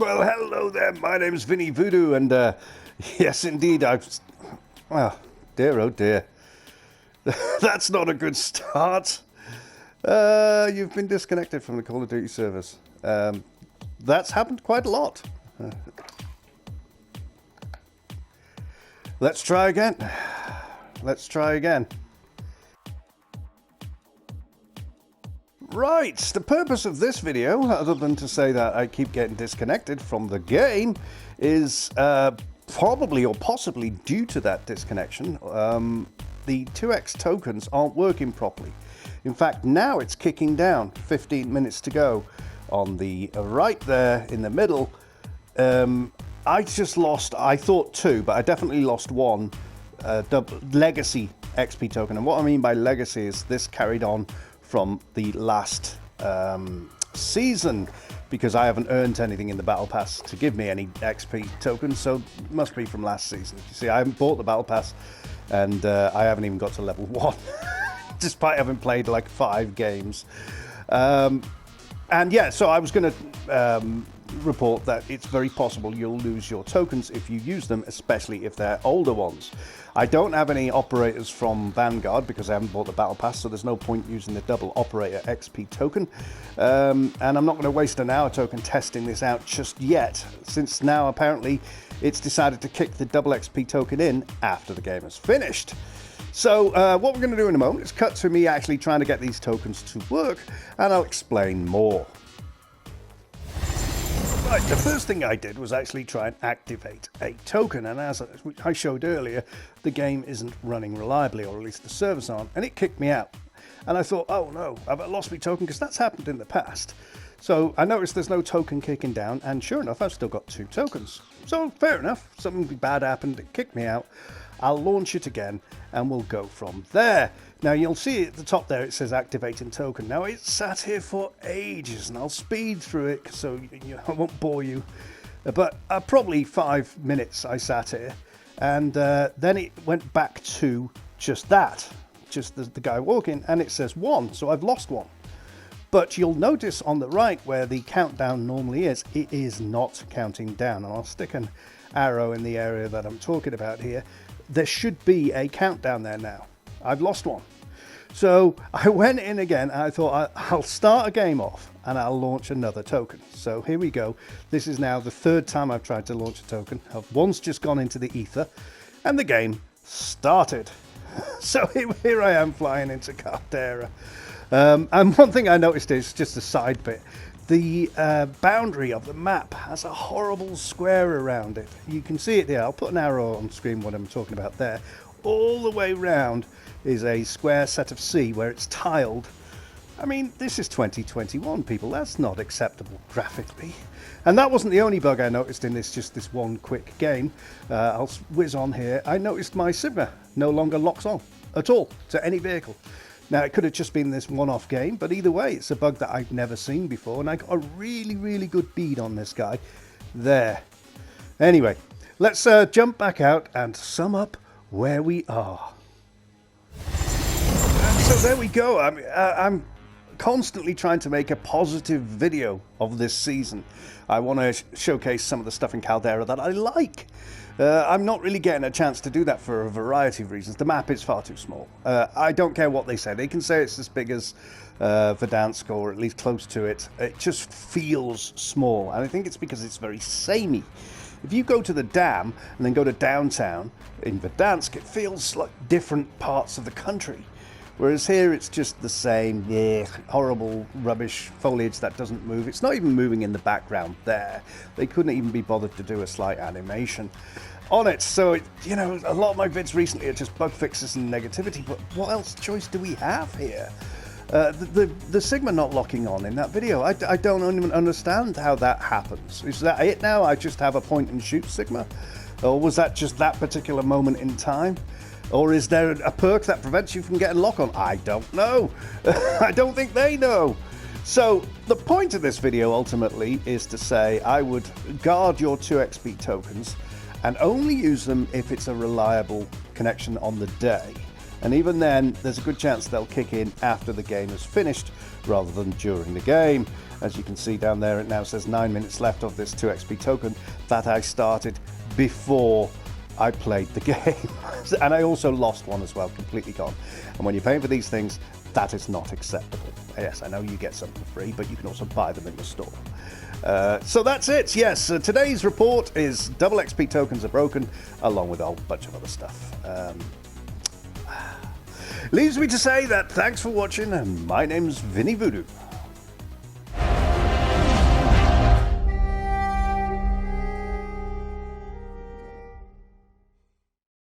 Well, hello there. My name's Vinny Voodoo, and yes, indeed, well, dear, oh dear, that's not a good start. You've been disconnected from the Call of Duty servers. That's happened quite a lot. Let's try again. Let's try again. Right, the purpose of this video, other than to say that I keep getting disconnected from the game, is probably or possibly due to that disconnection. The 2x tokens aren't working properly. In fact, now it's kicking down. 15 minutes to go. On the right there in the middle, I just lost, I thought 2, but I definitely lost 1 legacy XP token. And what I mean by legacy is this carried on from the last season, because I haven't earned anything in the battle pass to give me any XP tokens, so it must be from last season. You see, I haven't bought the battle pass, and I haven't even got to level 1 despite having played like 5 games. And yeah, so I was going to report that it's very possible you'll lose your tokens if you use them, especially if they're older ones. I don't have any operators from Vanguard because I haven't bought the battle pass, so there's no point using the double operator XP token. And I'm not going to waste an hour token testing this out just yet, since now apparently it's decided to kick the double XP token in after the game is finished. So what we're going to do in a moment is cut to me actually trying to get these tokens to work, and I'll explain more. Right, the first thing I did was actually try and activate a token, and as I showed earlier, the game isn't running reliably, or at least the servers aren't, and it kicked me out. And I thought, oh no, I've lost my token, because that's happened in the past. So I noticed there's no token kicking down, and sure enough, I've still got 2 tokens. So fair enough, something bad happened, it kicked me out. I'll launch it again, and we'll go from there. Now you'll see at the top there it says activating token. Now it's sat here for ages, and I'll speed through it so I won't bore you. But probably 5 minutes I sat here, and then it went back to just that, just the guy walking, and it says 1, so I've lost 1. But you'll notice on the right where the countdown normally is, it is not counting down. And I'll stick an arrow in the area that I'm talking about here. There should be a countdown there now. I've lost 1. So I went in again, and I thought I'll start a game off and I'll launch another token. So here we go. This is now the 3rd time I've tried to launch a token. I've once just gone into the ether and the game started. So here I am flying into Caldera. And one thing I noticed is just a side bit. The boundary of the map has a horrible square around it. You can see it there. I'll put an arrow on screen what I'm talking about there. All the way round is a square set of sea where it's tiled. I mean, this is 2021, people. That's not acceptable graphically. And that wasn't the only bug I noticed in this one quick game. I'll whiz on here. I noticed my Cigma no longer locks on at all to any vehicle. Now, it could have just been this one-off game, but either way, it's a bug that I've never seen before, and I got a really, really good bead on this guy there. Anyway, let's jump back out and sum up where we are. And so there we go. I'm constantly trying to make a positive video of this season. I want to showcase some of the stuff in Caldera that I like. I'm not really getting a chance to do that for a variety of reasons. The map is far too small. I don't care what they say. They can say it's as big as Verdansk, or at least close to it. It just feels small, and I think it's because it's very samey. If you go to the dam and then go to downtown in Verdansk, it feels like different parts of the country. Whereas here it's just the same horrible rubbish foliage that doesn't move. It's not even moving in the background there. They couldn't even be bothered to do a slight animation on it. So, a lot of my vids recently are just bug fixes and negativity, but what else choice do we have here? The Cigma not locking on in that video, I don't even understand how that happens. Is that it now? I just have a point and shoot Cigma? Or was that just that particular moment in time? Or is there a perk that prevents you from getting lock on? I don't know. I don't think they know. So the point of this video ultimately is to say I would guard your 2xp tokens and only use them if it's a reliable connection on the day. And even then, there's a good chance they'll kick in after the game is finished rather than during the game. As you can see down there, it now says 9 minutes left of this 2 XP token that I started before I played the game. And I also lost one as well, completely gone. And when you're paying for these things, that is not acceptable. Yes, I know you get some for free, but you can also buy them in the store. So that's it. Yes, today's report is double XP tokens are broken, along with a whole bunch of other stuff. Leaves me to say that thanks for watching, and my name's Vinny Voodoo.